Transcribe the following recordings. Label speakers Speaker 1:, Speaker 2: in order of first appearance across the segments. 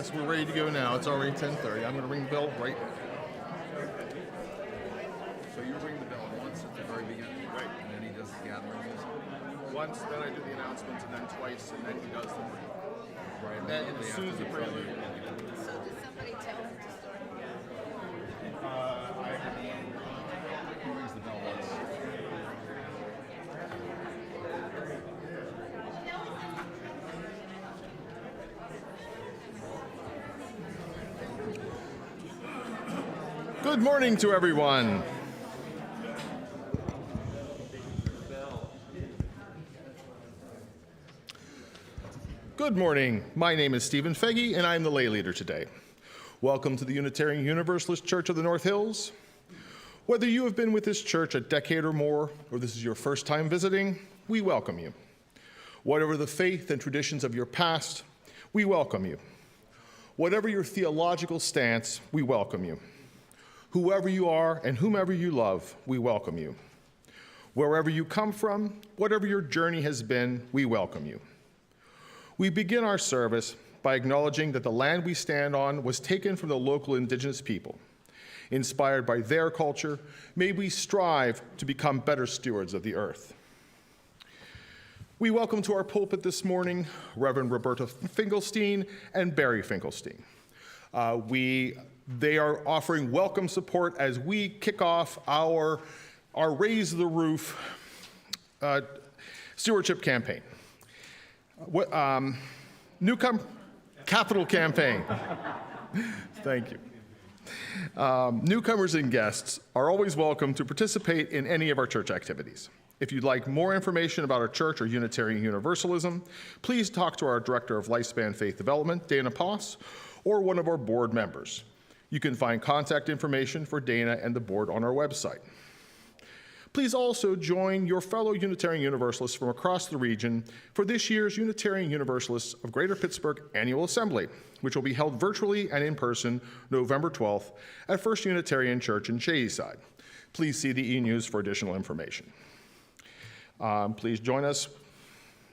Speaker 1: guess we're ready to go now. It's already 10:30. I'm going to ring the bell right now.
Speaker 2: So you ring the bell once at the very beginning,
Speaker 1: Right.
Speaker 2: and then he does the gathering.
Speaker 1: Once, then I do the announcements, and then twice, and then he does them.
Speaker 2: Right.
Speaker 1: And then as soon as the prelude.
Speaker 3: So did somebody tell him to start again?
Speaker 2: He rings the bell once.
Speaker 1: Good morning to everyone. Good morning. My name is Stephen Fegge, and I'm the lay leader today. Welcome to the Unitarian Universalist Church of the North Hills. Whether you have been with this church a decade or more, or this is your first time visiting, we welcome you. Whatever the faith and traditions of your past, we welcome you. Whatever your theological stance, we welcome you. Whoever you are and whomever you love, we welcome you. Wherever you come from, whatever your journey has been, we welcome you. We begin our service by acknowledging that the land we stand on was taken from the local indigenous people. Inspired by their culture, may we strive to become better stewards of the earth. We welcome to our pulpit this morning Reverend Roberta Finkelstein and Barry Finkelstein. They are offering welcome support as we kick off our Raise the RUUF stewardship campaign. Newcomer capital campaign. Thank you. Newcomers and guests are always welcome to participate in any of our church activities. If you'd like more information about our church or Unitarian Universalism, please talk to our Director of Lifespan Faith Development, Dana Poss, or one of our board members. You can find contact information for Dana and the board on our website. Please also join your fellow Unitarian Universalists from across the region for this year's Unitarian Universalists of Greater Pittsburgh Annual Assembly, which will be held virtually and in person November 12th at First Unitarian Church in Shadyside. Please see the e-news for additional information. Please join us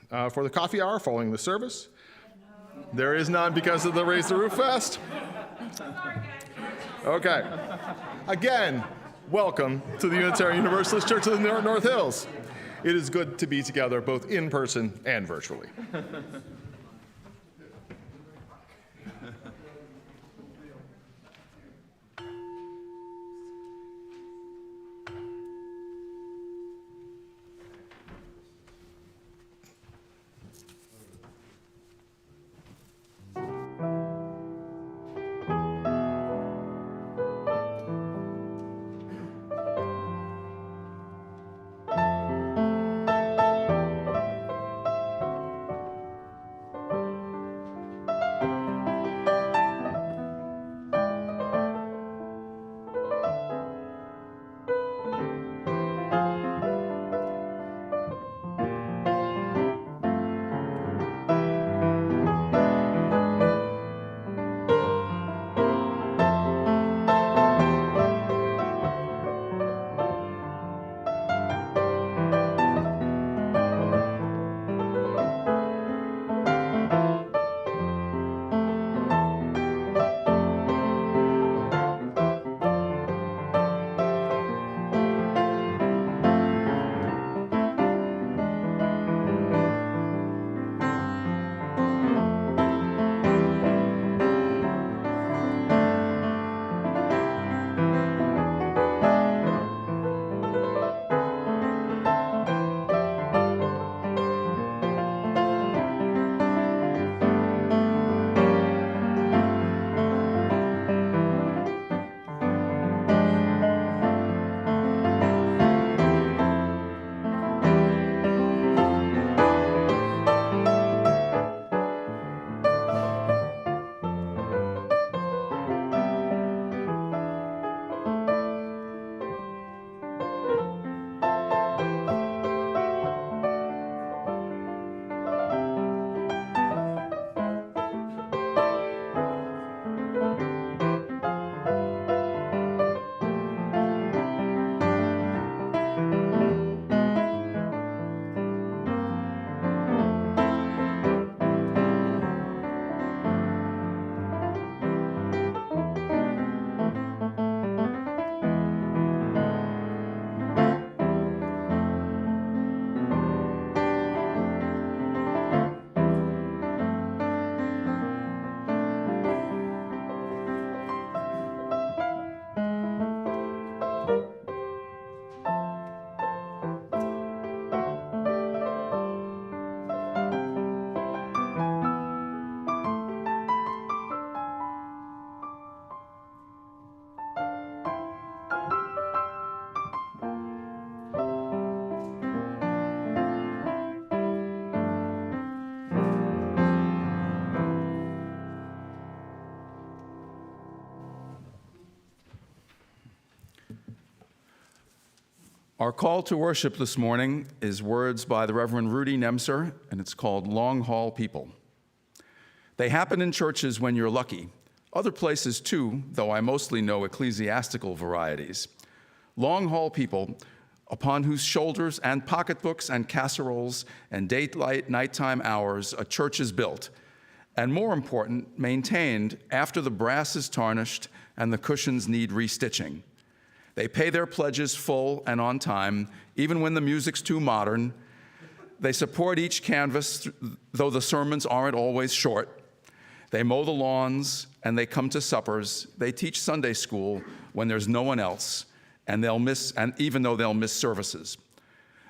Speaker 1: for the coffee hour following the service. There is none because of the Raise the RUUF Fest. Okay. Again, welcome to the Unitarian Universalist Church of the North Hills. It is good to be together both in person and virtually.
Speaker 4: Our call to worship this morning is words by the Reverend Rudy Nemser, and it's called Long Haul People. They happen in churches when you're lucky. Other places too, though I mostly know ecclesiastical varieties. Long haul people upon whose shoulders and pocketbooks and casseroles and daylight nighttime hours a church is built, and more important, maintained after the brass is tarnished and the cushions need restitching. They pay their pledges full and on time, even when the music's too modern. They support each canvas, though the sermons aren't always short. They mow the lawns, and they come to suppers. They teach Sunday school when there's no one else, and even though they'll miss services.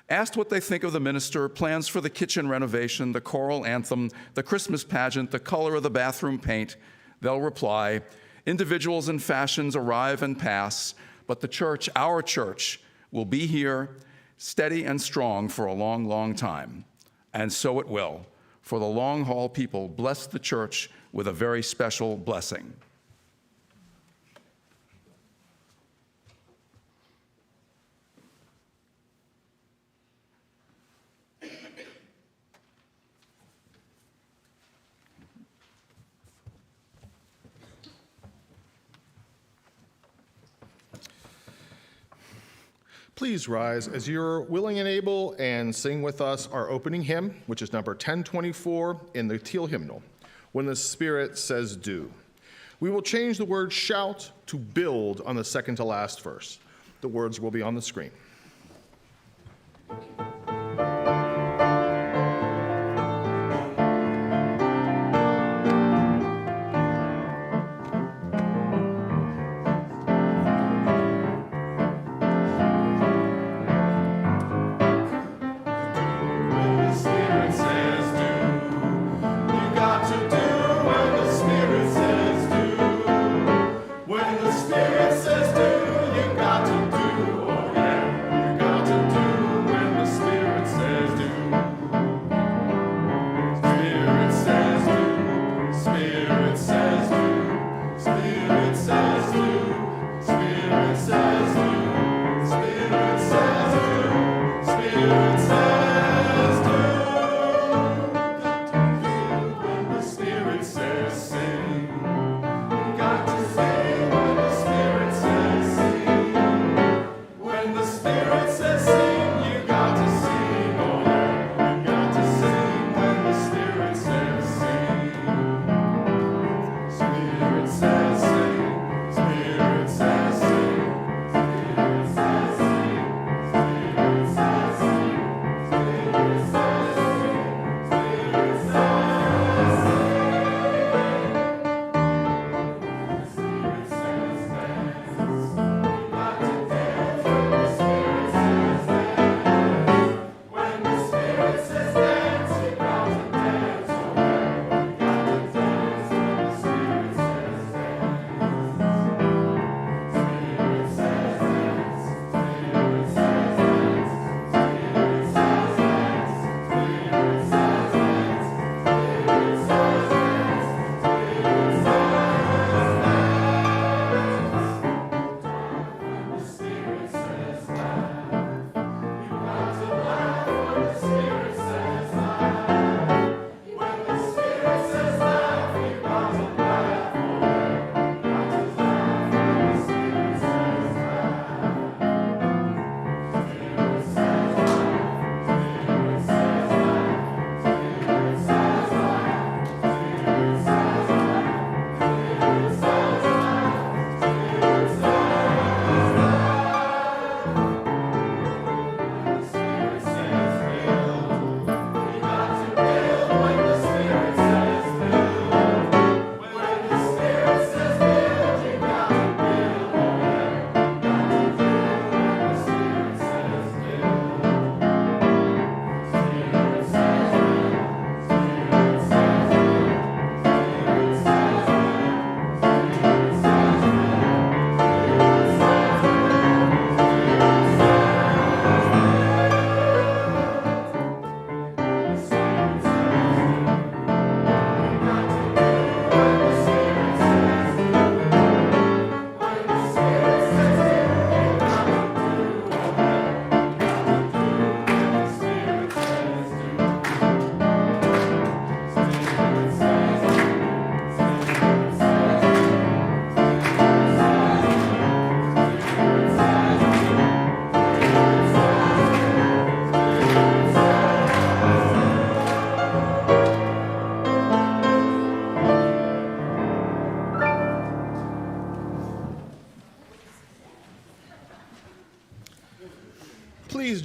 Speaker 4: Asked what they think of the minister, plans for the kitchen renovation, the choral anthem, the Christmas pageant, the color of the bathroom paint, they'll reply, individuals and fashions arrive and pass, but the church, our church, will be here, steady and strong for a long, long time. And so it will. For the long haul people, bless the church with a very special blessing.
Speaker 1: Please rise as you're willing and able and sing with us our opening hymn, which is number 1024 in the teal hymnal, When the Spirit Says Do. We will change the word shout to build on the second to last verse. The words will be on the screen.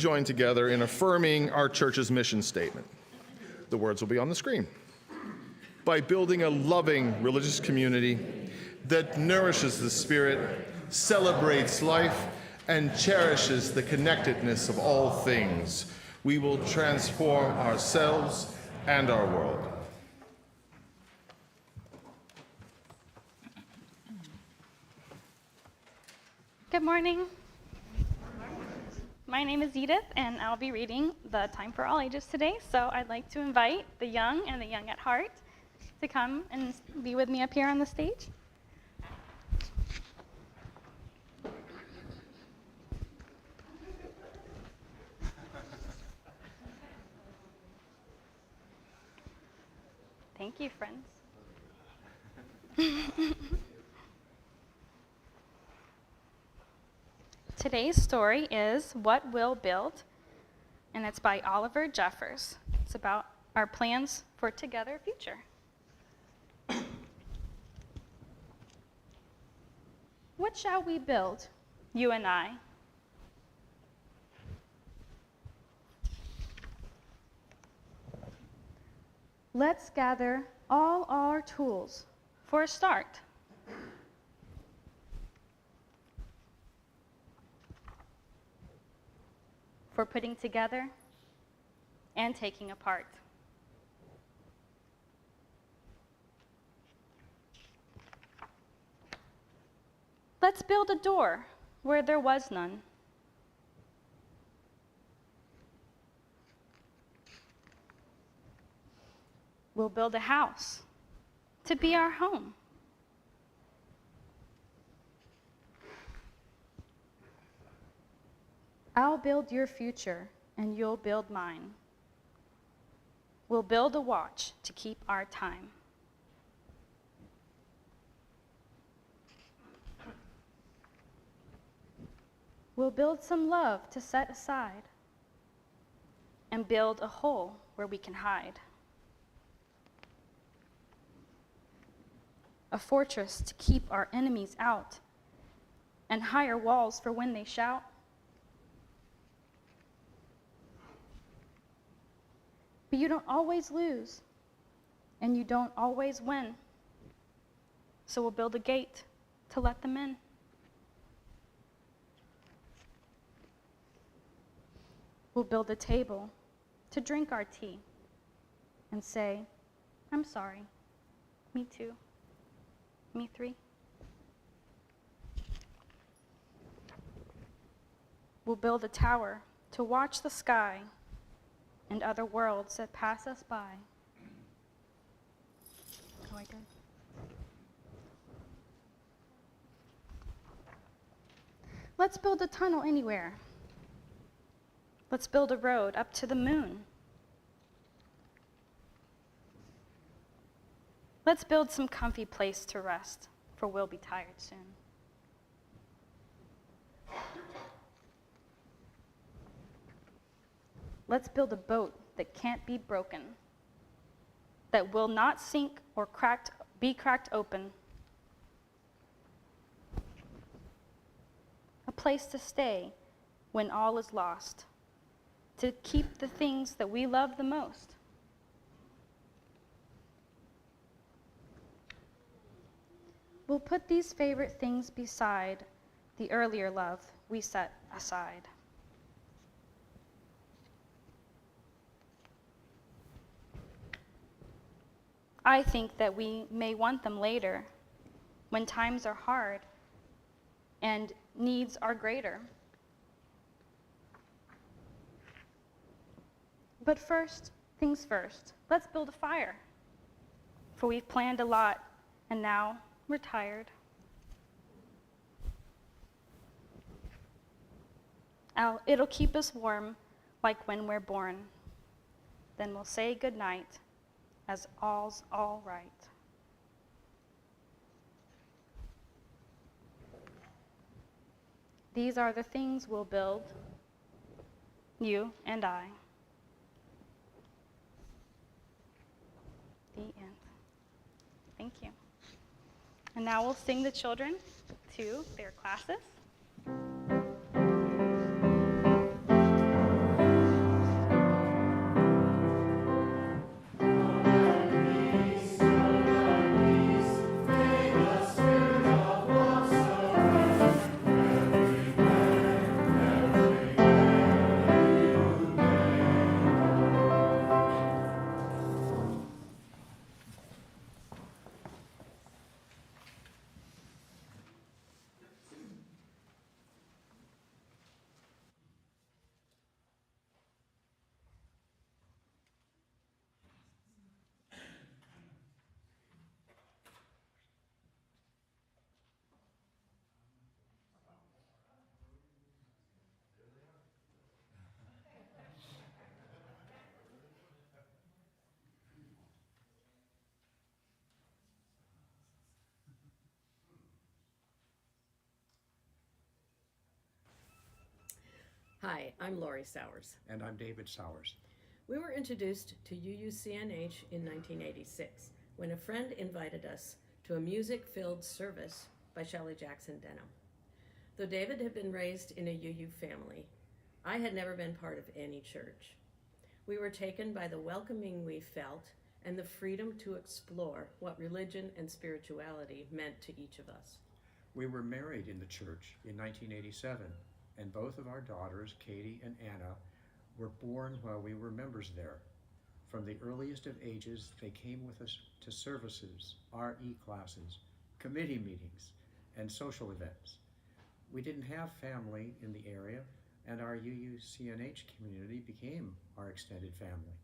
Speaker 1: join together in affirming our church's mission statement. The words will be on the screen. By building a loving religious community that nourishes the spirit, celebrates life, and cherishes the connectedness of all things, we will transform ourselves and our world.
Speaker 5: Good morning. My name is Edith, and I'll be reading the Time for All Ages today. So I'd like to invite the young and the young at heart to come and be with me up here on the stage. Thank you, friends. Today's story is What We'll Build, and it's by Oliver Jeffers. It's about our plans for together future. What shall we build, you and I? Let's gather all our tools for a start. For putting together and taking apart. Let's build a door where there was none. We'll build a house to be our home. I'll build your future, and you'll build mine. We'll build a watch to keep our time. We'll build some love to set aside, and build a hole where we can hide. A fortress to keep our enemies out, and higher walls for when they shout. But you don't always lose, and you don't always win. So we'll build a gate to let them in. We'll build a table to drink our tea and say, I'm sorry, me too, me three. We'll build a tower to watch the sky and other worlds that pass us by. Oh, I did. Let's build a tunnel anywhere. Let's build a road up to the moon. Let's build some comfy place to rest, for we'll be tired soon. Let's build a boat that can't be broken, that will not sink or be cracked open. A place to stay when all is lost, to keep the things that we love the most. We'll put these favorite things beside the earlier love we set aside. I think that we may want them later, when times are hard and needs are greater. But first things first, let's build a fire. For we've planned a lot, and now we're tired. It'll keep us warm like when we're born. Then we'll say goodnight as all's all right. These are the things we'll build, you and I. The end. Thank you. And now we'll sing the children to their classes.
Speaker 6: Hi, I'm Lori Sowers.
Speaker 7: And I'm David Sowers.
Speaker 6: We were introduced to UUCNH in 1986 when a friend invited us to a music-filled service by Shelley Jackson Denham. Though David had been raised in a UU family, I had never been part of any church. We were taken by the welcoming we felt and the freedom to explore what religion and spirituality meant to each of us.
Speaker 7: We were married in the church in 1987, and both of our daughters, Katie and Anna, were born while we were members there. From the earliest of ages, they came with us to services, RE classes, committee meetings, and social events. We didn't have family in the area, and our UUCNH community became our extended family.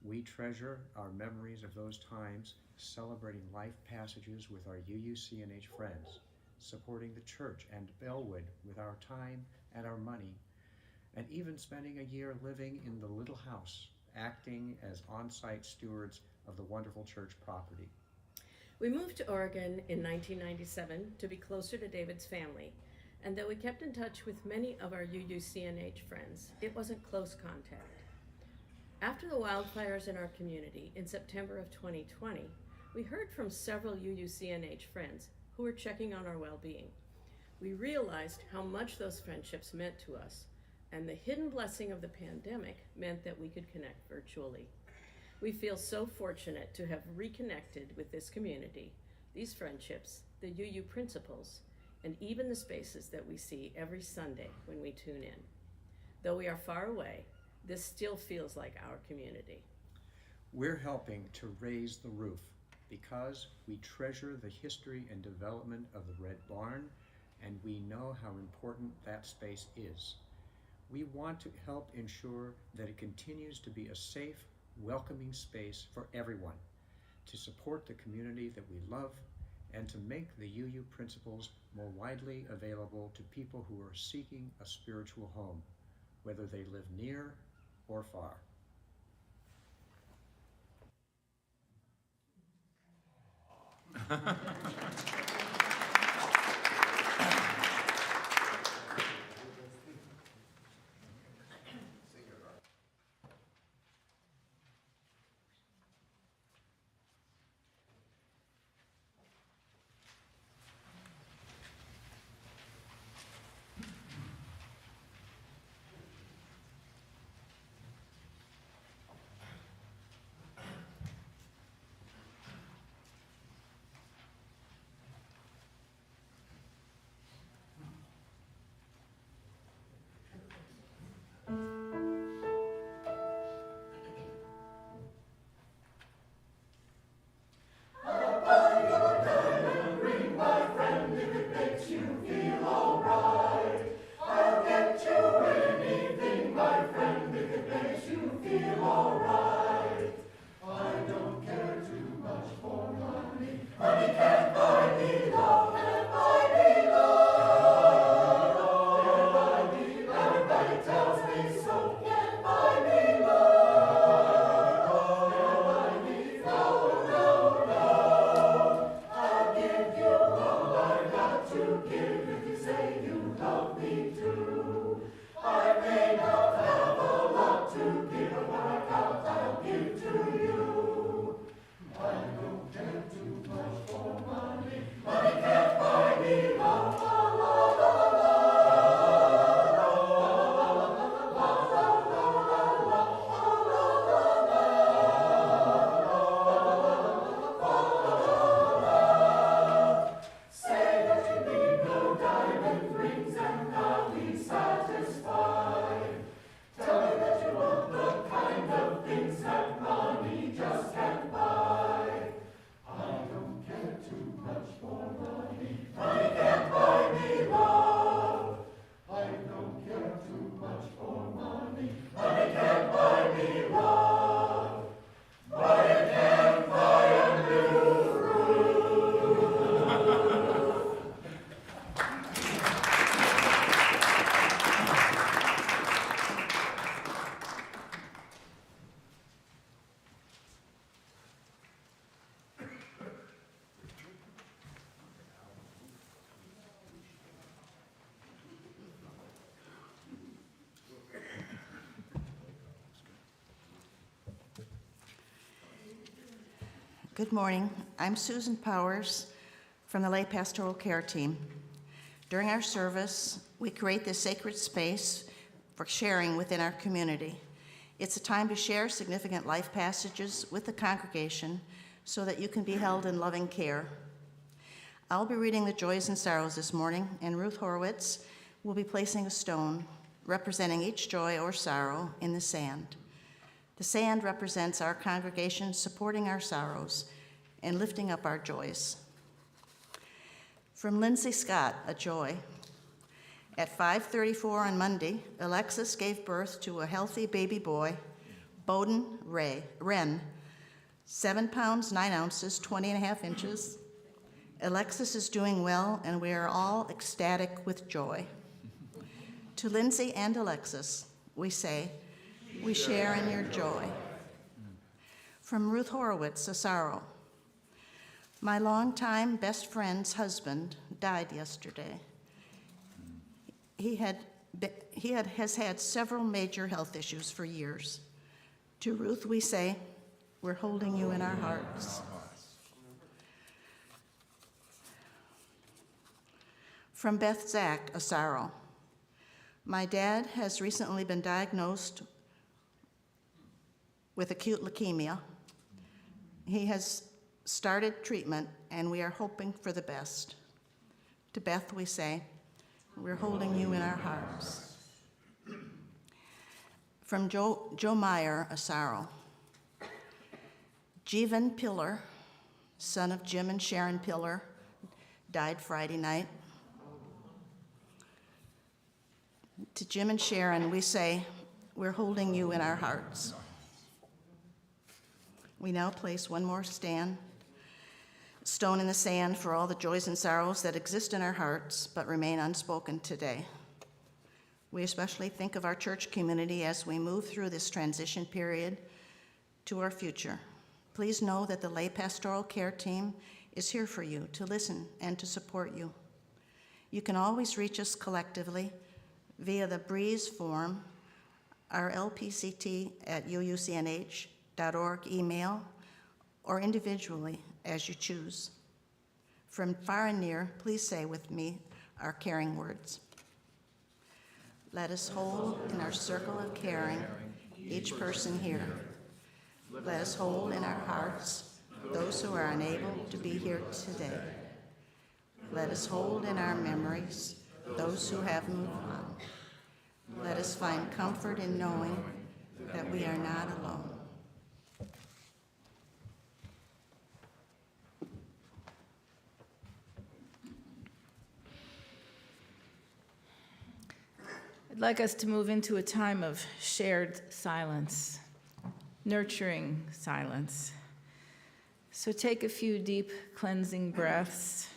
Speaker 7: We treasure our memories of those times, celebrating life passages with our UUCNH friends, supporting the church and Bellwood with our time and our money, and even spending a year living in the little house, acting as on-site stewards of the wonderful church property.
Speaker 6: We moved to Oregon in 1997 to be closer to David's family, and though we kept in touch with many of our UUCNH friends, it wasn't close contact. After the wildfires in our community in September of 2020, we heard from several UUCNH friends who were checking on our well-being. We realized how much those friendships meant to us, and the hidden blessing of the pandemic meant that we could connect virtually. We feel so fortunate to have reconnected with this community, these friendships, the UU principles, and even the spaces that we see every Sunday when we tune in. Though we are far away, this still feels like our community.
Speaker 7: We're helping to raise the roof because we treasure the history and development of the Red Barn, and we know how important that space is. We want to help ensure that it continues to be a safe, welcoming space for everyone, to support the community that we love, and to make the UU principles more widely available to people who are seeking a spiritual home, whether they live near or far.
Speaker 8: Good morning. I'm Susan Powers from the Lay Pastoral Care Team. During our service, we create this sacred space for sharing within our community. It's a time to share significant life passages with the congregation so that you can be held in loving care. I'll be reading the joys and sorrows this morning, and Ruth Horowitz will be placing a stone representing each joy or sorrow in the sand. The sand represents our congregation supporting our sorrows and lifting up our joys. From Lindsay Scott, a joy. At 5:34 on Monday, Alexis gave birth to a healthy baby boy, Bowden Wren, 7 pounds, 9 ounces, 20 and a half inches. Alexis is doing well, and we are all ecstatic with joy. To Lindsay and Alexis, we say, we share in your joy. From Ruth Horowitz, a sorrow. My longtime best friend's husband died yesterday. He has had several major health issues for years. To Ruth, we say, we're holding you in our hearts. From Beth Zach, a sorrow. My dad has recently been diagnosed with acute leukemia. He has started treatment, and we are hoping for the best. To Beth, we say, we're holding you in our hearts. From Joe Meyer, a sorrow. Jeevan Pillar, son of Jim and Sharon Pillar, died Friday night. To Jim and Sharon, we say, we're holding you in our hearts. We now place one more stone in the sand for all the joys and sorrows that exist in our hearts but remain unspoken today. We especially think of our church community as we move through this transition period to our future. Please know that the Lay Pastoral Care Team is here for you to listen and to support you. You can always reach us collectively via the Breeze form, our lpct@uucnh.org email, or individually as you choose. From far and near, please say with me our caring words. Let us hold in our circle of caring each person here. Let us hold in our hearts those who are unable to be here today. Let us hold in our memories those who have moved on. Let us find comfort in knowing that we are not alone.
Speaker 3: I'd like us to move into a time of shared silence, nurturing silence. So take a few deep cleansing breaths.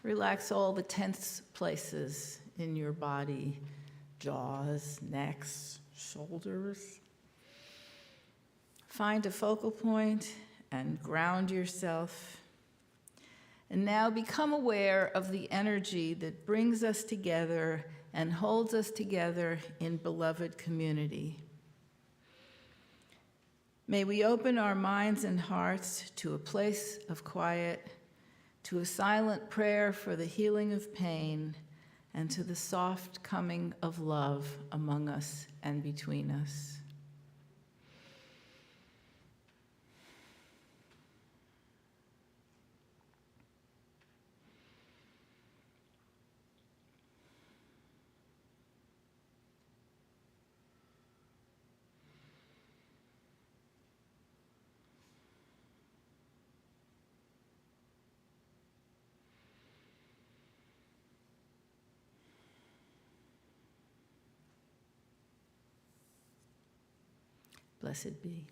Speaker 3: Relax all the tense places in your body, jaws, necks, shoulders. Find a focal point and ground yourself. And now become aware of the energy that brings us together and holds us together in beloved community. May we open our minds and hearts to a place of quiet, to a silent prayer for the healing of pain, and to the soft coming of love among us and between us. Blessed be.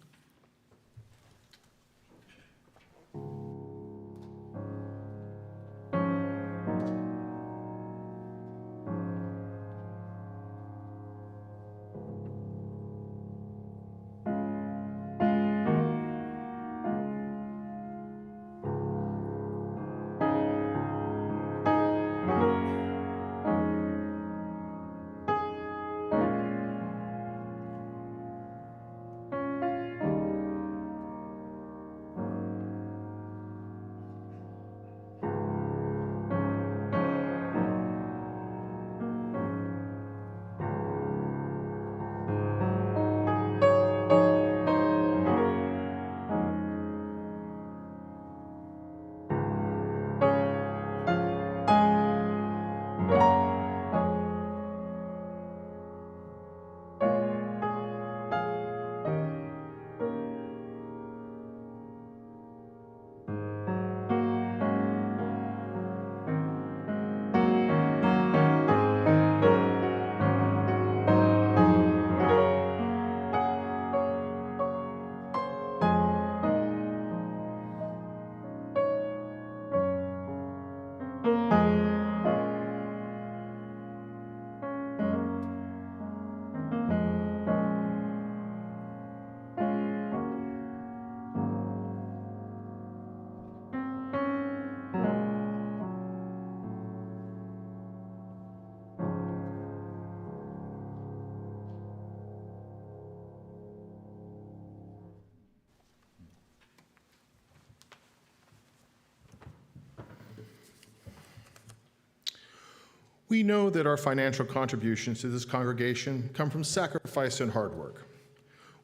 Speaker 1: We know that our financial contributions to this congregation come from sacrifice and hard work.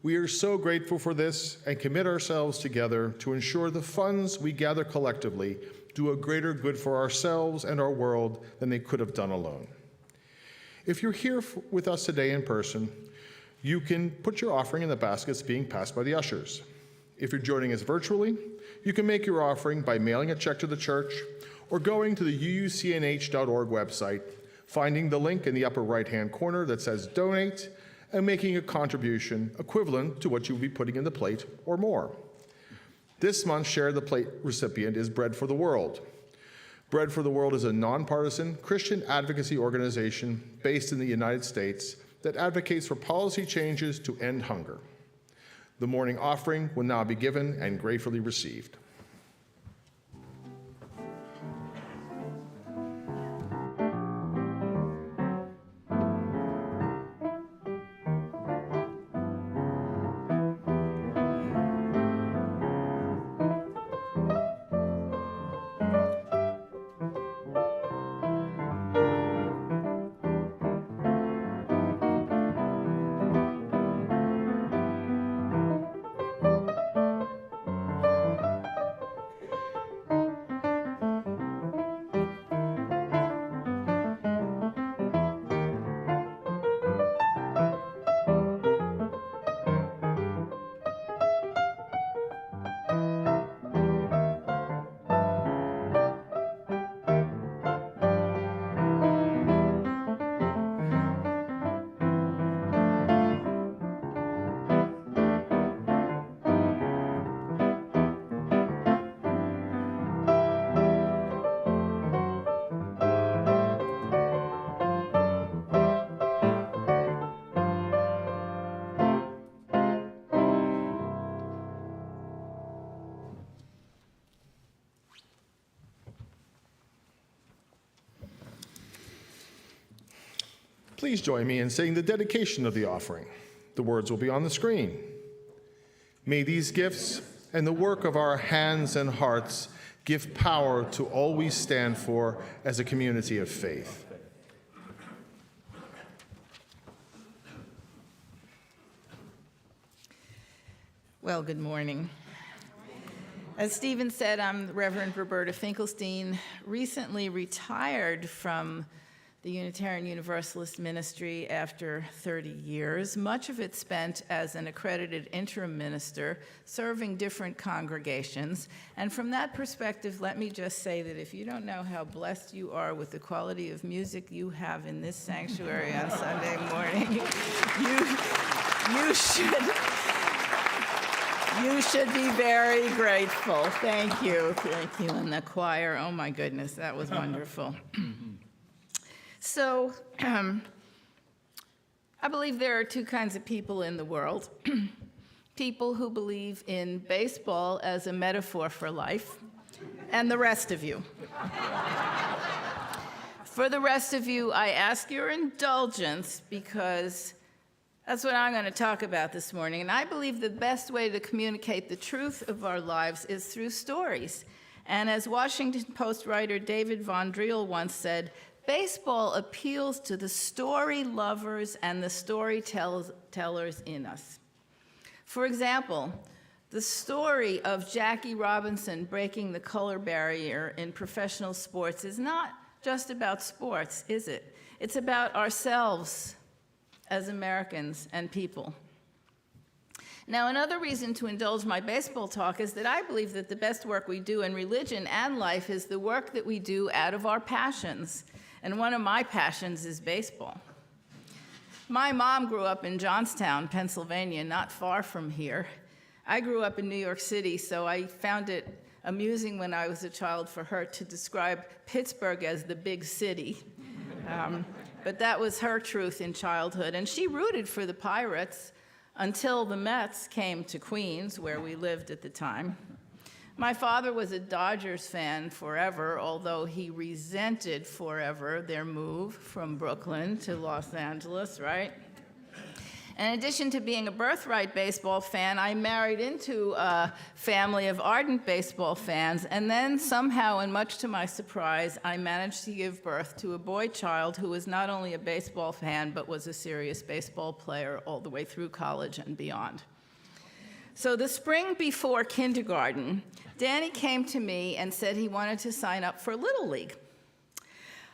Speaker 1: We are so grateful for this and commit ourselves together to ensure the funds we gather collectively do a greater good for ourselves and our world than they could have done alone. If you're here with us today in person, you can put your offering in the baskets being passed by the ushers. If you're joining us virtually, you can make your offering by mailing a check to the church or going to the uucnh.org website, finding the link in the upper right-hand corner that says Donate, and making a contribution equivalent to what you would be putting in the plate or more. This month's Share the Plate recipient is Bread for the World. Bread for the World is a nonpartisan Christian advocacy organization based in the United States that advocates for policy changes to end hunger. The morning offering will now be given and gratefully received. Please join me in saying the dedication of the offering. The words will be on the screen. May these gifts and the work of our hands and hearts give power to all we stand for as a community of faith.
Speaker 3: Well, good morning. As Stephen said, I'm Reverend Roberta Finkelstein, recently retired from the Unitarian Universalist ministry after 30 years, much of it spent as an accredited interim minister, serving different congregations. And from that perspective, let me just say that if you don't know how blessed you are with the quality of music you have in this sanctuary on Sunday morning, you should be very grateful. Thank you. Thank you. And the choir, oh my goodness, that was wonderful. So, I believe there are two kinds of people in the world. People who believe in baseball as a metaphor for life, and the rest of you. For the rest of you, I ask your indulgence because that's what I'm going to talk about this morning. And I believe the best way to communicate the truth of our lives is through stories. And as Washington Post writer David Von Driel once said, baseball appeals to the story lovers and the storytellers in us. For example, the story of Jackie Robinson breaking the color barrier in professional sports is not just about sports, is it? It's about ourselves as Americans and people. Now, another reason to indulge my baseball talk is that I believe that the best work we do in religion and life is the work that we do out of our passions. And one of my passions is baseball. My mom grew up in Johnstown, Pennsylvania, not far from here. I grew up in New York City, so I found it amusing when I was a child for her to describe Pittsburgh as the big city. But that was her truth in childhood. And she rooted for the Pirates until the Mets came to Queens, where we lived at the time. My father was a Dodgers fan forever, although he resented forever their move from Brooklyn to Los Angeles, right? In addition to being a birthright baseball fan, I married into a family of ardent baseball fans, and then somehow, and much to my surprise, I managed to give birth to a boy child who was not only a baseball fan, but was a serious baseball player all the way through college and beyond. So the spring before kindergarten, Danny came to me and said he wanted to sign up for Little League.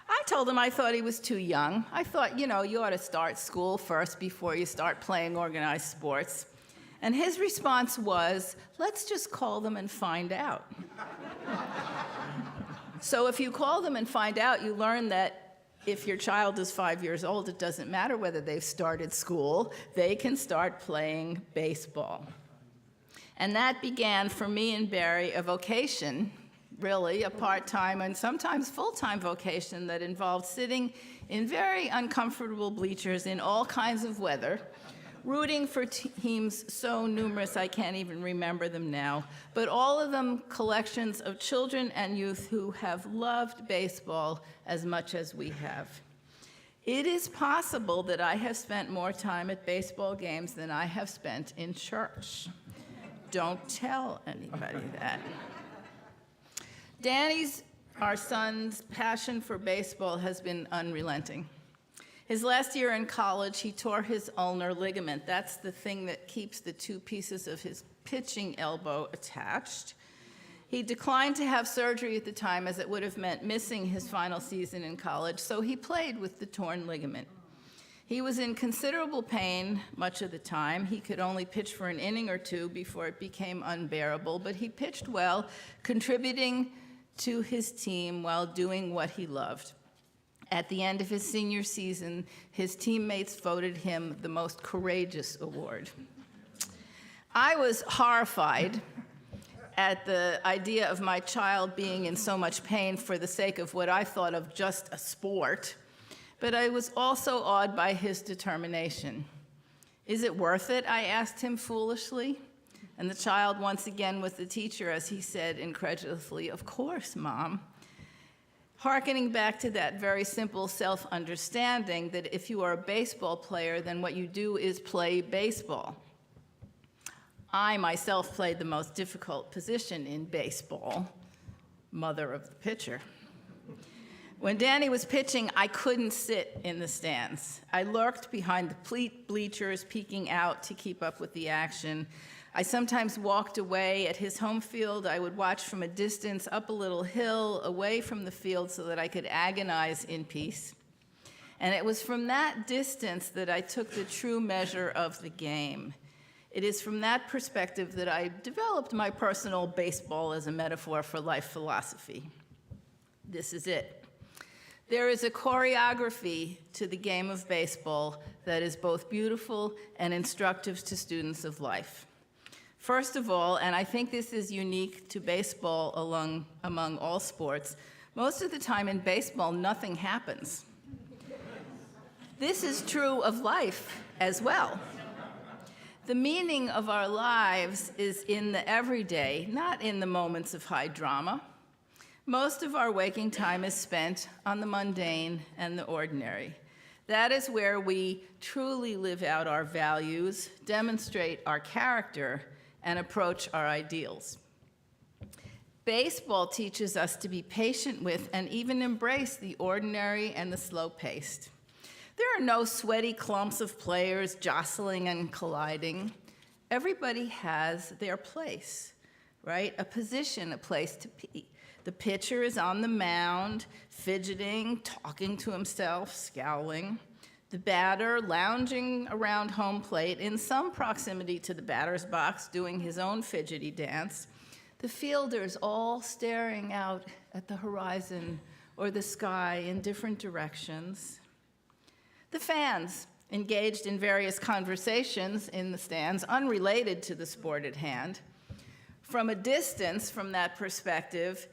Speaker 3: I told him I thought he was too young. I thought, you ought to start school first before you start playing organized sports. And his response was, let's just call them and find out. So if you call them and find out, you learn that if your child is 5 years old, it doesn't matter whether they've started school, they can start playing baseball. And that began for me and Barry a vocation, really, a part-time and sometimes full-time vocation that involved sitting in very uncomfortable bleachers in all kinds of weather, rooting for teams so numerous I can't even remember them now, but all of them collections of children and youth who have loved baseball as much as we have. It is possible that I have spent more time at baseball games than I have spent in church. Don't tell anybody that. Danny's, our son's, passion for baseball has been unrelenting. His last year in college, he tore his ulnar ligament. That's the thing that keeps the two pieces of his pitching elbow attached. He declined to have surgery at the time, as it would have meant missing his final season in college, so he played with the torn ligament. He was in considerable pain much of the time. He could only pitch for an inning or two before it became unbearable, but he pitched well, contributing to his team while doing what he loved. At the end of his senior season, his teammates voted him the most courageous award. I was horrified at the idea of my child being in so much pain for the sake of what I thought of just a sport, but I was also awed by his determination. Is it worth it? I asked him foolishly. And the child once again was the teacher as he said incredulously, "Of course, Mom." Hearkening back to that very simple self-understanding that if you are a baseball player, then what you do is play baseball. I myself played the most difficult position in baseball, mother of the pitcher. When Danny was pitching, I couldn't sit in the stands. I lurked behind the bleachers, peeking out to keep up with the action. I sometimes walked away. At his home field, I would watch from a distance up a little hill away from the field so that I could agonize in peace. And it was from that distance that I took the true measure of the game. It is from that perspective that I developed my personal baseball as a metaphor for life philosophy. This is it. There is a choreography to the game of baseball that is both beautiful and instructive to students of life. First of all, and I think this is unique to baseball among all sports, most of the time in baseball, nothing happens. This is true of life as well. The meaning of our lives is in the everyday, not in the moments of high drama. Most of our waking time is spent on the mundane and the ordinary. That is where we truly live out our values, demonstrate our character, and approach our ideals. Baseball teaches us to be patient with and even embrace the ordinary and the slow-paced. There are no sweaty clumps of players jostling and colliding. Everybody has their place, right? A position, a place to be. The pitcher is on the mound, fidgeting, talking to himself, scowling. The batter lounging around home plate in some proximity to the batter's box, doing his own fidgety dance. The fielders all staring out at the horizon or the sky in different directions. The fans engaged in various conversations in the stands unrelated to the sport at hand. From a distance, from that perspective,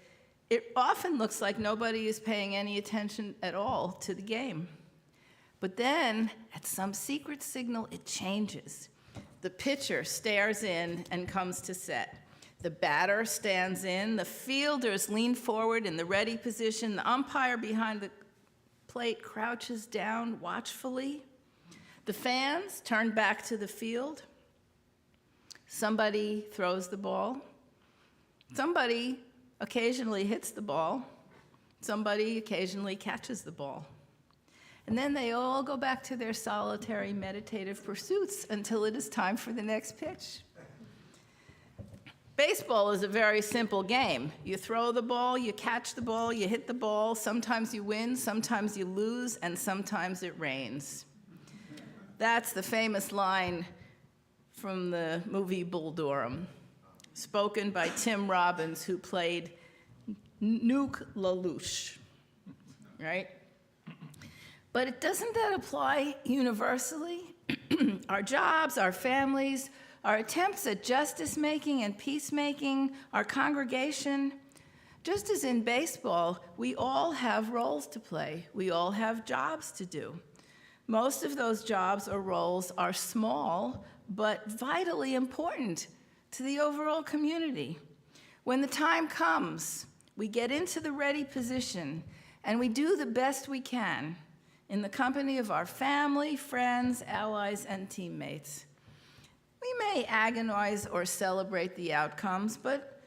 Speaker 3: it often looks like nobody is paying any attention at all to the game. But then, at some secret signal, it changes. The pitcher stares in and comes to set. The batter stands in, the fielders lean forward in the ready position, the umpire behind the plate crouches down watchfully. The fans turn back to the field. Somebody throws the ball. Somebody occasionally hits the ball. Somebody occasionally catches the ball. And then they all go back to their solitary meditative pursuits until it is time for the next pitch. Baseball is a very simple game. You throw the ball, you catch the ball, you hit the ball. Sometimes you win, sometimes you lose, and sometimes it rains. That's the famous line from the movie Bull Durham, spoken by Tim Robbins, who played Nuke LaLoosh, right? But doesn't that apply universally? Our jobs, our families, our attempts at justice-making and peacemaking, our congregation. Just as in baseball, we all have roles to play. We all have jobs to do. Most of those jobs or roles are small, but vitally important to the overall community. When the time comes, we get into the ready position, and we do the best we can in the company of our family, friends, allies, and teammates. We may agonize or celebrate the outcomes, but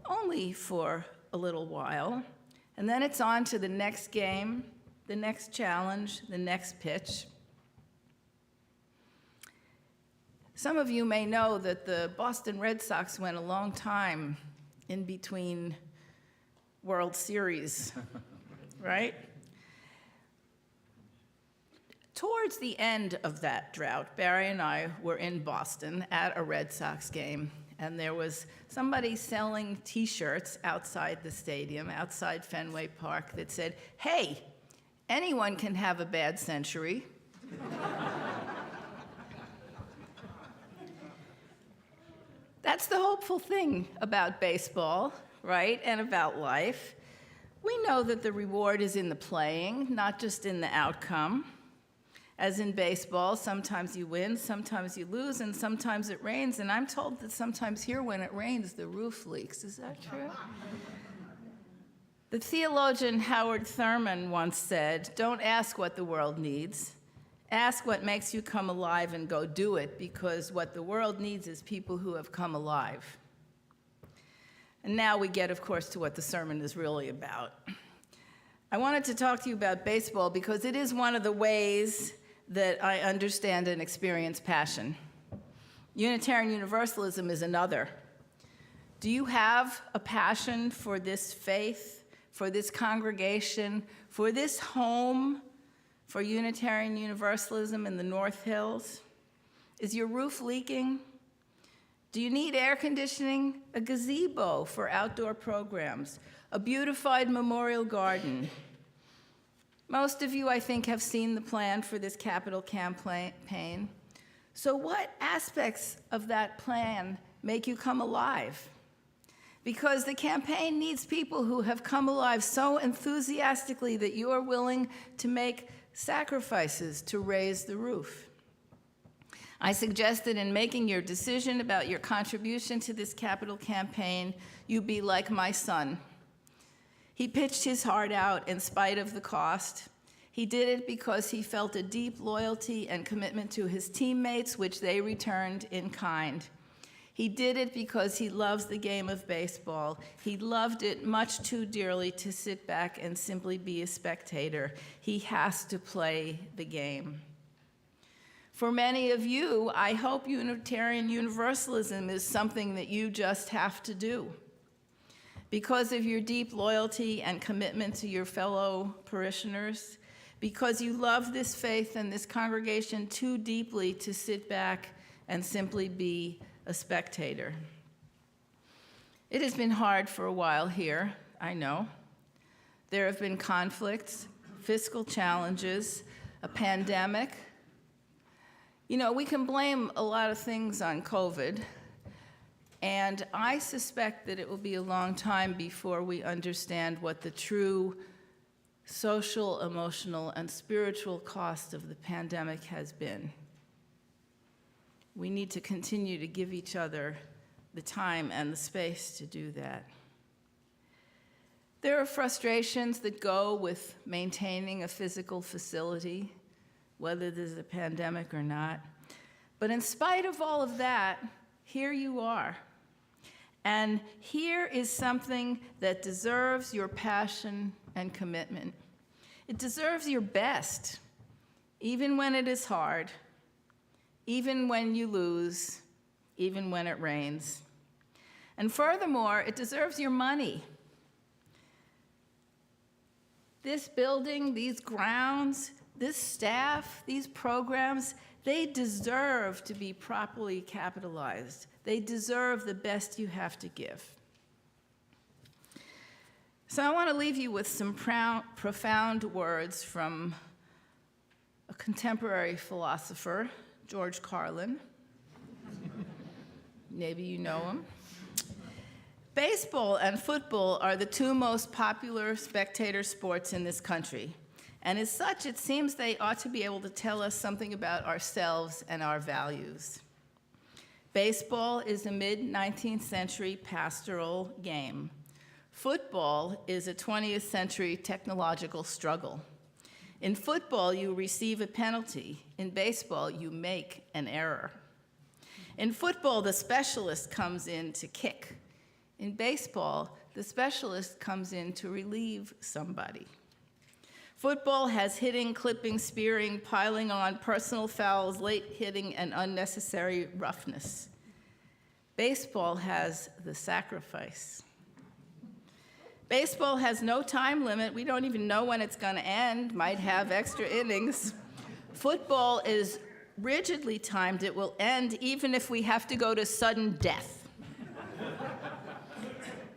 Speaker 3: only for a little while. And then it's on to the next game, the next challenge, the next pitch. Some of you may know that the Boston Red Sox went a long time in between World Series, right? Towards the end of that drought, Barry and I were in Boston at a Red Sox game, and there was somebody selling T-shirts outside the stadium, outside Fenway Park, that said, "Hey, anyone can have a bad century." That's the hopeful thing about baseball, right, and about life. We know that the reward is in the playing, not just in the outcome. As in baseball, sometimes you win, sometimes you lose, and sometimes it rains. And I'm told that sometimes here when it rains, the roof leaks. Is that true? The theologian Howard Thurman once said, "Don't ask what the world needs. Ask what makes you come alive and go do it, because what the world needs is people who have come alive." And now we get, of course, to what the sermon is really about. I wanted to talk to you about baseball because it is one of the ways that I understand and experience passion. Unitarian Universalism is another. Do you have a passion for this faith, for this congregation, for this home, for Unitarian Universalism in the North Hills? Is your roof leaking? Do you need air conditioning? A gazebo for outdoor programs? A beautified memorial garden? Most of you, I think, have seen the plan for this capital campaign. So what aspects of that plan make you come alive? Because the campaign needs people who have come alive so enthusiastically that you are willing to make sacrifices to raise the roof. I suggest that in making your decision about your contribution to this capital campaign, you be like my son. He pitched his heart out in spite of the cost. He did it because he felt a deep loyalty and commitment to his teammates, which they returned in kind. He did it because he loves the game of baseball. He loved it much too dearly to sit back and simply be a spectator. He has to play the game. For many of you, I hope Unitarian Universalism is something that you just have to do. Because of your deep loyalty and commitment to your fellow parishioners, because you love this faith and this congregation too deeply to sit back and simply be a spectator. It has been hard for a while here, I know. There have been conflicts, fiscal challenges, a pandemic. You know, we can blame a lot of things on COVID, and I suspect that it will be a long time before we understand what the true social, emotional, and spiritual cost of the pandemic has been. We need to continue to give each other the time and the space to do that. There are frustrations that go with maintaining a physical facility, whether there's a pandemic or not. But in spite of all of that, here you are. And here is something that deserves your passion and commitment. It deserves your best, even when it is hard, even when you lose, even when it rains. And furthermore, it deserves your money. This building, these grounds, this staff, these programs, they deserve to be properly capitalized. They deserve the best you have to give. So I want to leave you with some profound words from a contemporary philosopher, George Carlin. Maybe you know him. Baseball and football are the two most popular spectator sports in this country. And as such, it seems they ought to be able to tell us something about ourselves and our values. Baseball is a mid-19th century pastoral game. Football is a 20th century technological struggle. In football, you receive a penalty. In baseball, you make an error. In football, the specialist comes in to kick. In baseball, the specialist comes in to relieve somebody. Football has hitting, clipping, spearing, piling on, personal fouls, late hitting, and unnecessary roughness. Baseball has the sacrifice. Baseball has no time limit. We don't even know when it's going to end, might have extra innings. Football is rigidly timed. It will end even if we have to go to sudden death.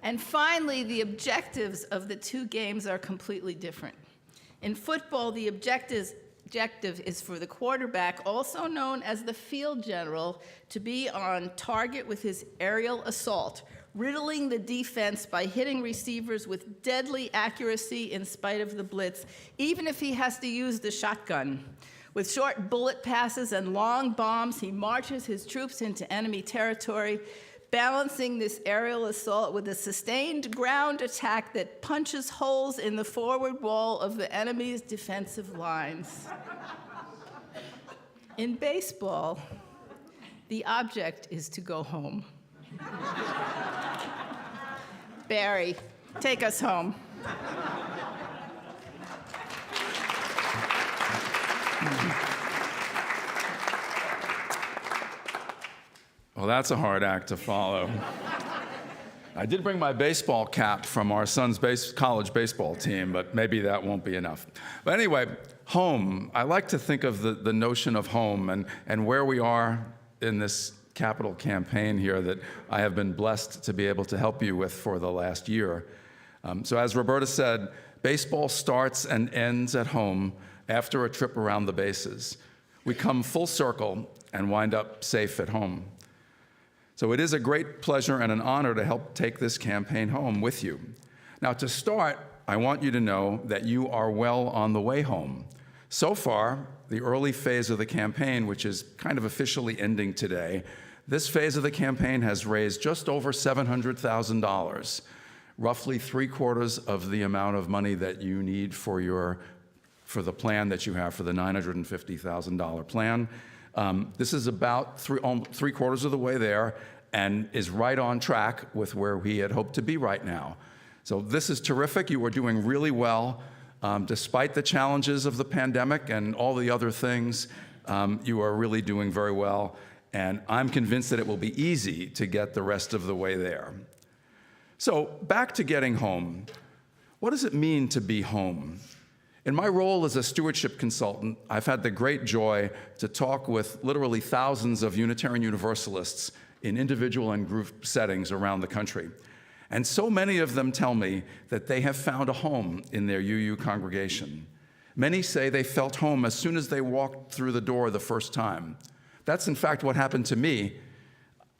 Speaker 3: And finally, the objectives of the two games are completely different. In football, the objective is for the quarterback, also known as the field general, to be on target with his aerial assault, riddling the defense by hitting receivers with deadly accuracy in spite of the blitz, even if he has to use the shotgun. With short bullet passes and long bombs, he marches his troops into enemy territory, balancing this aerial assault with a sustained ground attack that punches holes in the forward wall of the enemy's defensive lines. In baseball, the object is to go home. Barry, take us home.
Speaker 4: Well, that's a hard act to follow. I did bring my baseball cap from our son's college baseball team, but maybe that won't be enough. But anyway, home. I like to think of the notion of home and where we are in this capital campaign here that I have been blessed to be able to help you with for the last year. So as Roberta said, baseball starts and ends at home after a trip around the bases. We come full circle and wind up safe at home. So it is a great pleasure and an honor to help take this campaign home with you. Now, to start, I want you to know that you are well on the way home. So far, the early phase of the campaign, which is kind of officially ending today, this phase of the campaign has raised just over $700,000, roughly 3/4 of the amount of money that you need for the plan that you have for the $950,000 plan. This is about 3/4 of the way there and is right on track with where we had hoped to be right now. So this is terrific. You are doing really well. Despite the challenges of the pandemic and all the other things, you are really doing very well. And I'm convinced that it will be easy to get the rest of the way there. So back to getting home. What does it mean to be home? In my role as a stewardship consultant, I've had the great joy to talk with literally thousands of Unitarian Universalists in individual and group settings around the country. And so many of them tell me that they have found a home in their UU congregation. Many say they felt home as soon as they walked through the door the first time. That's in fact what happened to me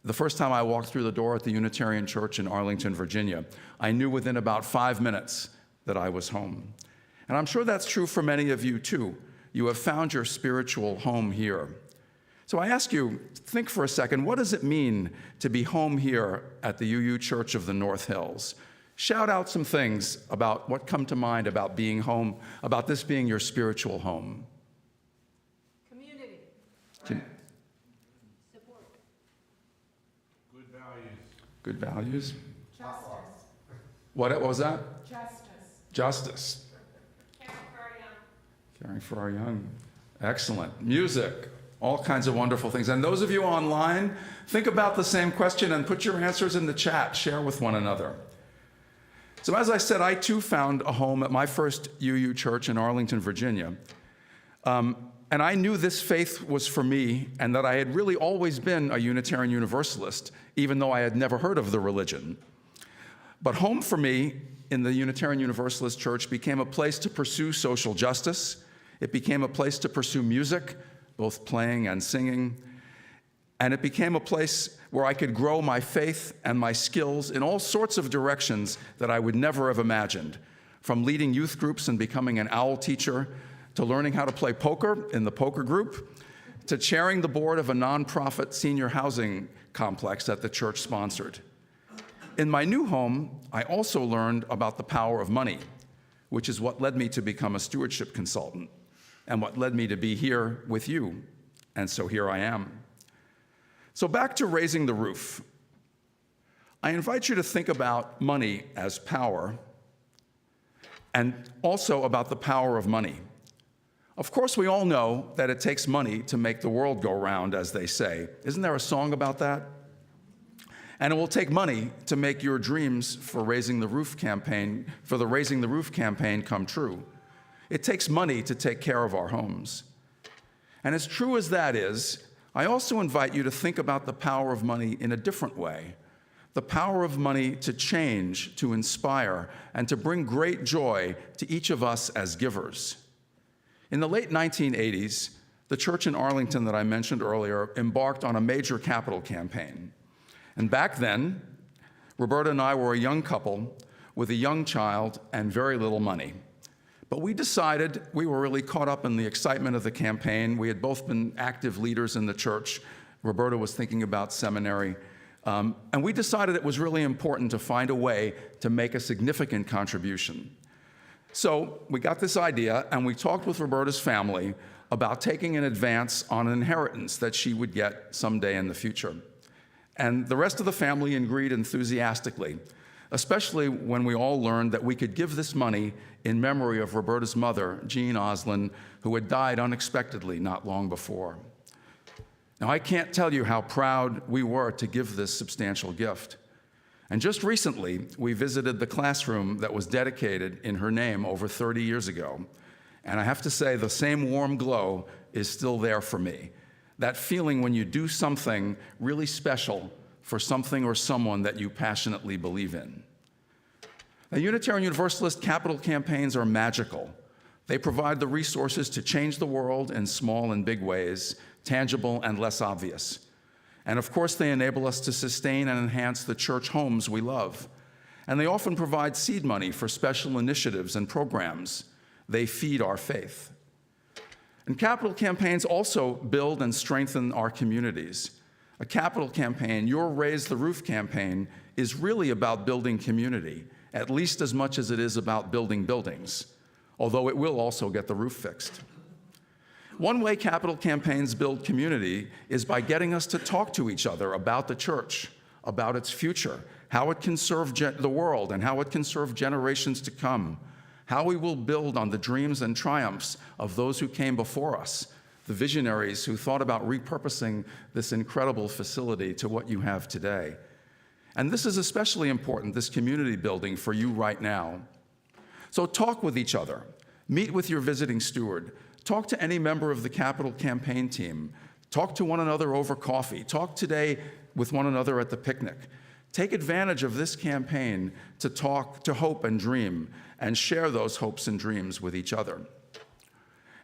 Speaker 4: the first time I walked through the door at the Unitarian Church in Arlington, Virginia. I knew within about 5 minutes that I was home. And I'm sure that's true for many of you too. You have found your spiritual home here. So I ask you, think for a second, what does it mean to be home here at the UU Church of the North Hills? Shout out some things about what come to mind about being home, about this being your spiritual home. Good values. Justice. What was that? Justice. Caring for our young. Excellent. Music. All kinds of wonderful things. And those of you online, think about the same question and put your answers in the chat. Share with one another. So as I said, I too found a home at my first UU church in Arlington, Virginia. And I knew this faith was for me and that I had really always been a Unitarian Universalist, even though I had never heard of the religion. But home for me in the Unitarian Universalist Church became a place to pursue social justice. It became a place to pursue music, both playing and singing. And it became a place where I could grow my faith and my skills in all sorts of directions that I would never have imagined, from leading youth groups and becoming an owl teacher, to learning how to play poker in the poker group, to chairing the board of a nonprofit senior housing complex that the church sponsored. In my new home, I also learned about the power of money, which is what led me to become a stewardship consultant and what led me to be here with you. And so here I am. So back to raising the roof. I invite you to think about money as power and also about the power of money. Of course, we all know that it takes money to make the world go round, as they say. Isn't there a song about that? And it will take money to make your dreams for the Raising the Roof campaign come true. It takes money to take care of our homes. And as true as that is, I also invite you to think about the power of money in a different way. The power of money to change, to inspire, and to bring great joy to each of us as givers. In the late 1980s, the church in Arlington that I mentioned earlier embarked on a major capital campaign. And back then, Roberta and I were a young couple with a young child and very little money. But we decided we were really caught up in the excitement of the campaign. We had both been active leaders in the church. Roberta was thinking about seminary. And we decided it was really important to find a way to make a significant contribution. So we got this idea, and we talked with Roberta's family about taking an advance on an inheritance that she would get someday in the future. And the rest of the family agreed enthusiastically, especially when we all learned that we could give this money in memory of Roberta's mother, Jean Oslin, who had died unexpectedly not long before. Now, I can't tell you how proud we were to give this substantial gift. And just recently, we visited the classroom that was dedicated in her name over 30 years ago. And I have to say, the same warm glow is still there for me. That feeling when you do something really special for something or someone that you passionately believe in. Now, Unitarian Universalist capital campaigns are magical. They provide the resources to change the world in small and big ways, tangible and less obvious. And of course, they enable us to sustain and enhance the church homes we love. And they often provide seed money for special initiatives and programs. They feed our faith. And capital campaigns also build and strengthen our communities. A capital campaign, your Raise the RUUF campaign, is really about building community, at least as much as it is about building buildings, although it will also get the roof fixed. One way capital campaigns build community is by getting us to talk to each other about the church, about its future, how it can serve the world and how it can serve generations to come, how we will build on the dreams and triumphs of those who came before us, the visionaries who thought about repurposing this incredible facility to what you have today. And this is especially important, this community building, for you right now. So talk with each other, meet with your visiting steward, talk to any member of the capital campaign team, talk to one another over coffee, talk today with one another at the picnic. Take advantage of this campaign to talk, to hope and dream, and share those hopes and dreams with each other.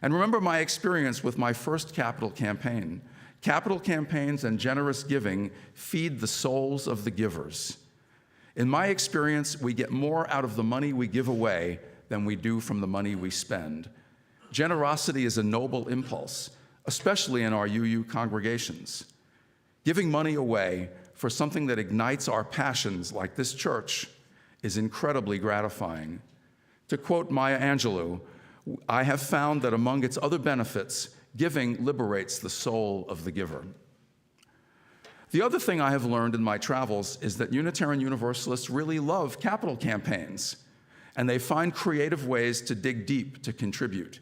Speaker 4: And remember my experience with my first capital campaign. Capital campaigns and generous giving feed the souls of the givers. In my experience, we get more out of the money we give away than we do from the money we spend. Generosity is a noble impulse, especially in our UU congregations. Giving money away for something that ignites our passions, like this church, is incredibly gratifying. To quote Maya Angelou, I have found that among its other benefits, giving liberates the soul of the giver. The other thing I have learned in my travels is that Unitarian Universalists really love capital campaigns, and they find creative ways to dig deep to contribute.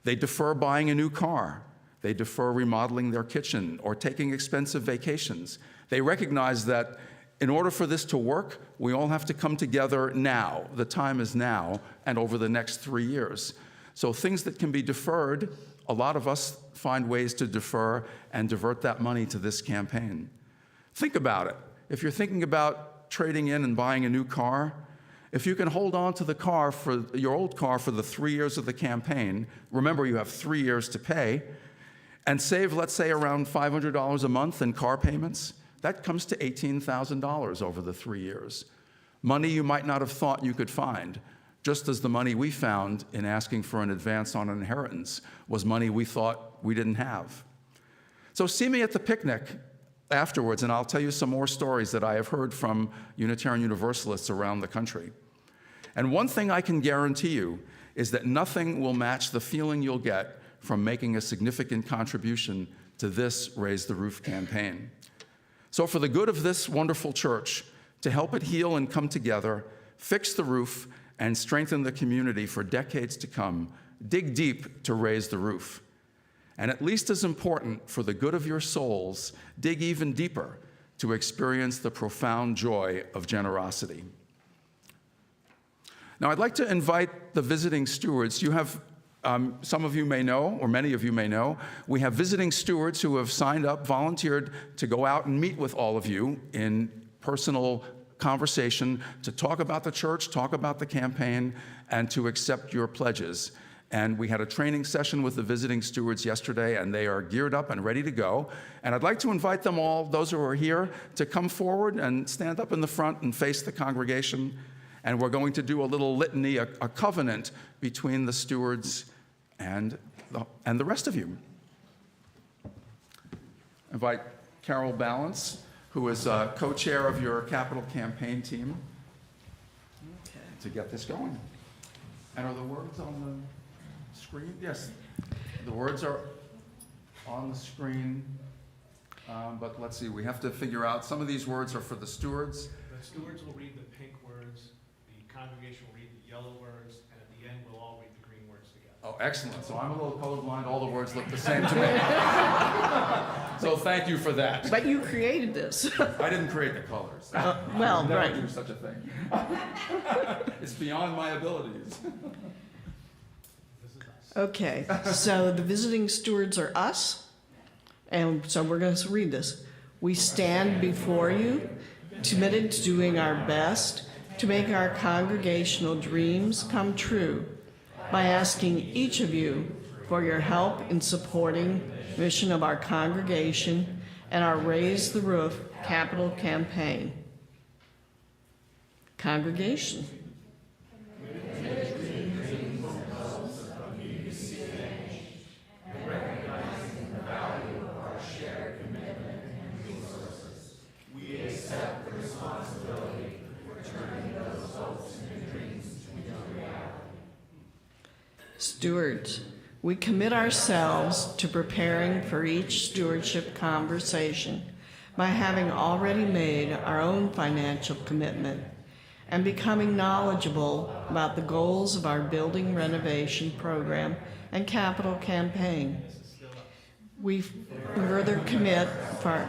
Speaker 4: They defer buying a new car. They defer remodeling their kitchen or taking expensive vacations. They recognize that in order for this to work, we all have to come together now. The time is now and over the next 3 years. So things that can be deferred, a lot of us find ways to defer and divert that money to this campaign. Think about it. If you're thinking about trading in and buying a new car, if you can hold on to the car for your old car for the 3 years of the campaign, remember you have 3 years to pay, and save, let's say, around $500 a month in car payments, that comes to $18,000 over the 3 years. Money you might not have thought you could find, just as the money we found in asking for an advance on an inheritance was money we thought we didn't have. So see me at the picnic afterwards, and I'll tell you some more stories that I have heard from Unitarian Universalists around the country. And one thing I can guarantee you is that nothing will match the feeling you'll get from making a significant contribution to this Raise the RUUF campaign. So for the good of this wonderful church, to help it heal and come together, fix the roof, and strengthen the community for decades to come, dig deep to raise the roof. And at least as important, for the good of your souls, dig even deeper to experience the profound joy of generosity. Now, I'd like to invite the visiting stewards. You have, some of you may know, or many of you may know, we have visiting stewards who have signed up, volunteered to go out and meet with all of you in personal conversation to talk about the church, talk about the campaign, and to accept your pledges. And we had a training session with the visiting stewards yesterday, and they are geared up and ready to go. And I'd like to invite them all, those who are here, to come forward and stand up in the front and face the congregation. And we're going to do a little litany, a covenant between the stewards and the rest of you. Invite Carol Balance, who is co-chair of your capital campaign team, to get this going. And are the words on the screen? Yes, the words are on the screen, but let's see, we have to figure out, some of these words are for the stewards.
Speaker 9: The stewards will read the pink words, the congregation will read the yellow words, and at the end, we'll all read the green words together.
Speaker 4: Oh, excellent. So I'm a little colorblind, all the words look the same to me. So thank you for that.
Speaker 10: But you created this.
Speaker 4: I didn't create the colors.
Speaker 10: Well,
Speaker 4: I would never
Speaker 10: right.
Speaker 4: do such a thing. It's beyond my abilities.
Speaker 9: This is us.
Speaker 10: Okay, so the visiting stewards are us, and so we're going to read this. We stand before you, committed to doing our best to make our congregational dreams come true by asking each of you for your help in supporting the mission of our congregation and our Raise the RUUF capital campaign. Congregation. Stewards, we commit ourselves to preparing for each stewardship conversation by having already made our own financial commitment and becoming knowledgeable about the goals of our building renovation program and capital campaign. We further commit for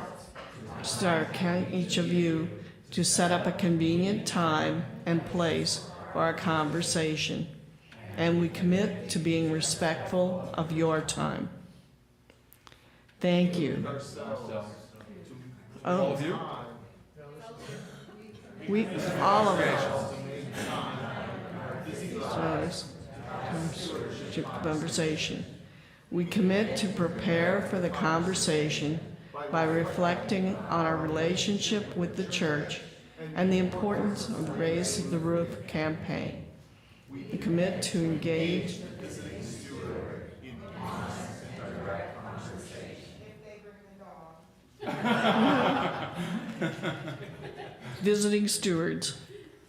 Speaker 10: each of you to set up a convenient time and place for our conversation, and we commit to being respectful of your time. Thank you.
Speaker 4: All of you?
Speaker 10: All of us. Conversation. We commit to prepare for the conversation by reflecting on our relationship with the church and the importance of the Raise the RUUF campaign. We commit to engage visiting stewards.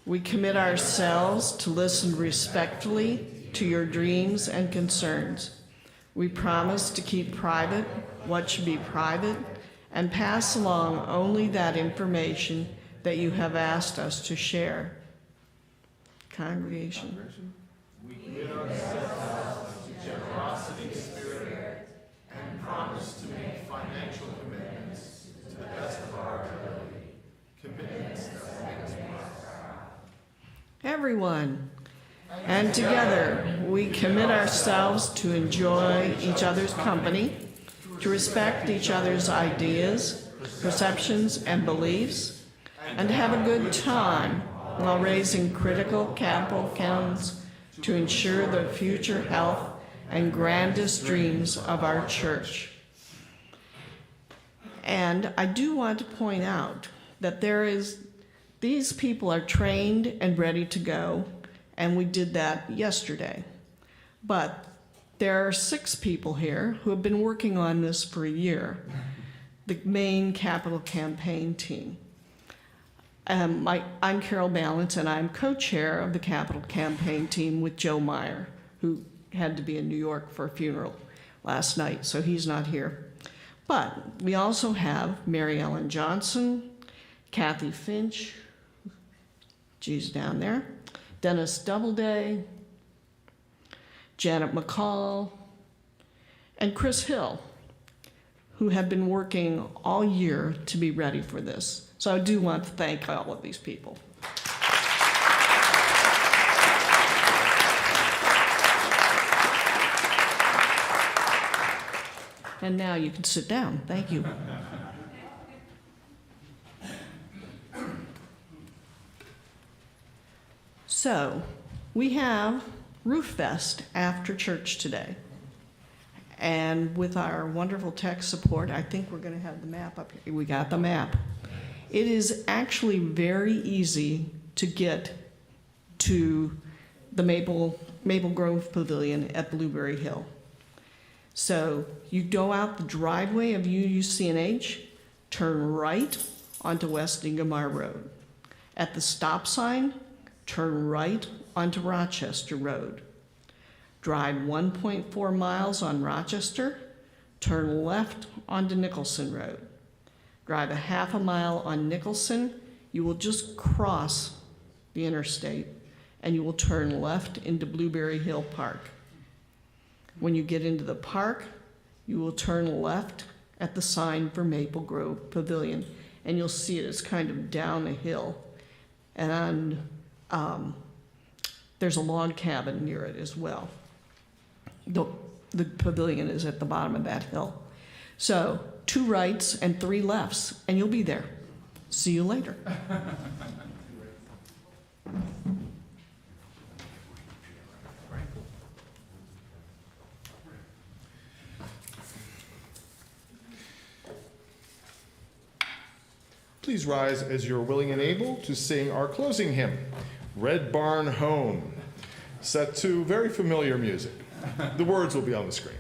Speaker 10: We commit ourselves to listen respectfully to your dreams and concerns. We promise to keep private what should be private and pass along only that information that you have asked us to share. Congregation.
Speaker 1: We commit ourselves to generosity, spirit, and promise to make financial commitments to the best of our ability. Commitments that make us proud.
Speaker 10: Everyone. And together, we commit ourselves to enjoy each other's company, to respect each other's ideas, perceptions, and beliefs, and to have a good time while raising critical capital accounts to ensure the future health and grandest dreams of our church. And I do want to point out that these people are trained and ready to go, and we did that yesterday. But there are 6 people here who have been working on this for a year, the main capital campaign team. I'm Carol Balance, and I'm co-chair of the capital campaign team with Joe Meyer, who had to be in New York for a funeral last night, so he's not here. But we also have Mary Ellen Johnson, Kathy Finch, she's down there, Dennis Doubleday, Janet McCall, and Chris Hill, who have been working all year to be ready for this. So I do want to thank all of these people. And now you can sit down. Thank you. So, we have RUUF Fest after church today. And with our wonderful tech support, I think we're going to have the map up here. We got the map. It is actually very easy to get to the Maple Grove Pavilion at Blueberry Hill. So you go out the driveway of UUCNH, turn right onto West Ingomar Road. At the stop sign, turn right onto Rochester Road. Drive 1.4 miles on Rochester, turn left onto Nicholson Road. Drive a half a mile on Nicholson, you will just cross the interstate and you will turn left into Blueberry Hill Park. When you get into the park, you will turn left at the sign for Maple Grove Pavilion, and you'll see it is kind of down a hill. And there's a log cabin near it as well. The pavilion is at the bottom of that hill. So 2 rights and 3 lefts, and you'll be there. See you later.
Speaker 1: Please rise as you're willing and able to sing our closing hymn, Red Barn Home, set to very familiar music. The words will be on the screen.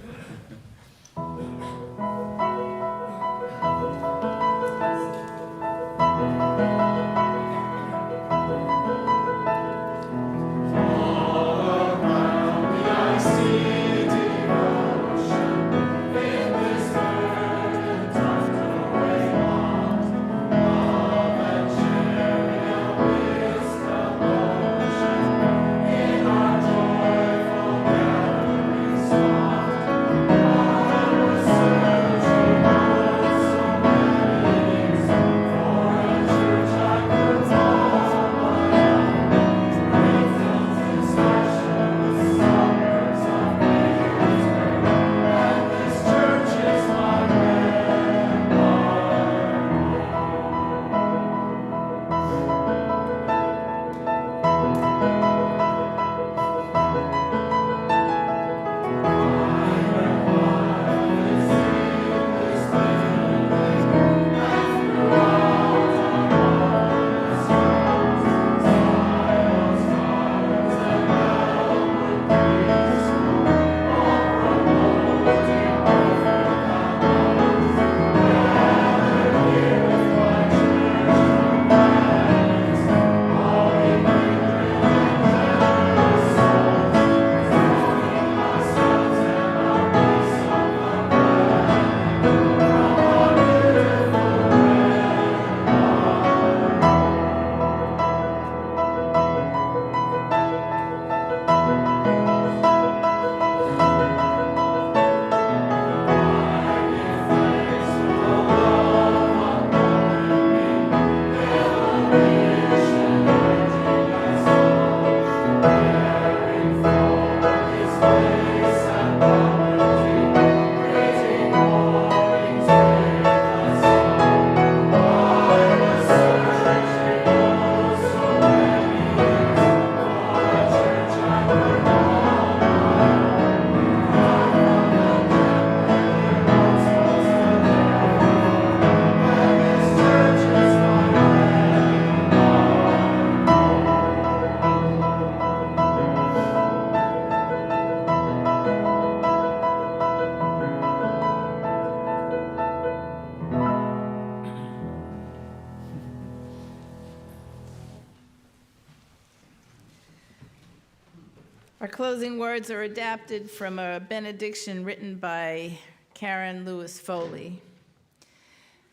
Speaker 3: Our closing words are adapted from a benediction written by Karen Lewis Foley.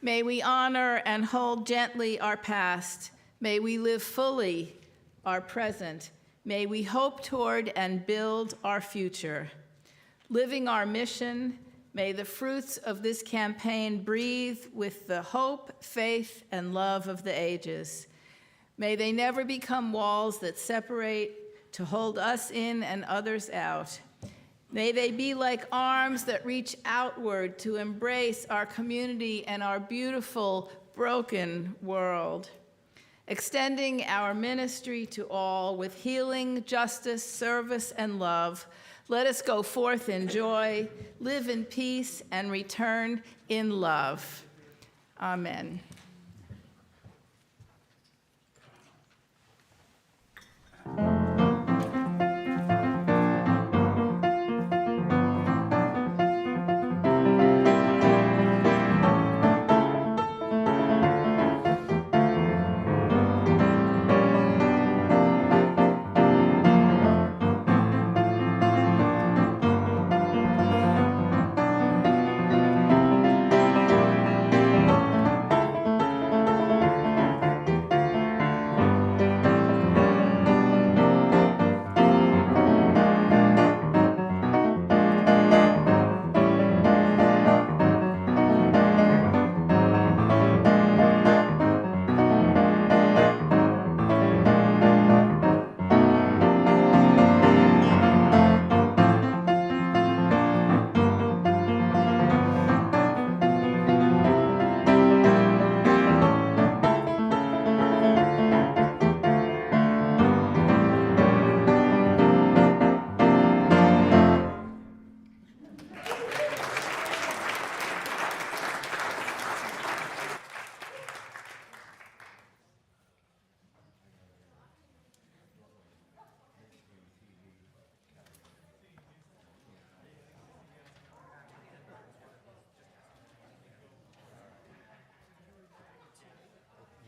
Speaker 3: May we honor and hold gently our past. May we live fully our present. May we hope toward and build our future. Living our mission, may the fruits of this campaign breathe with the hope, faith, and love of the ages. May they never become walls that separate to hold us in and others out. May they be like arms that reach outward to embrace our community and our beautiful, broken world. Extending our ministry to all with healing, justice, service, and love, let us go forth in joy, live in peace, and return in love. Amen.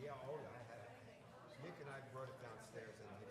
Speaker 11: Yeah, oh yeah, I had it. Nick and I brought it downstairs and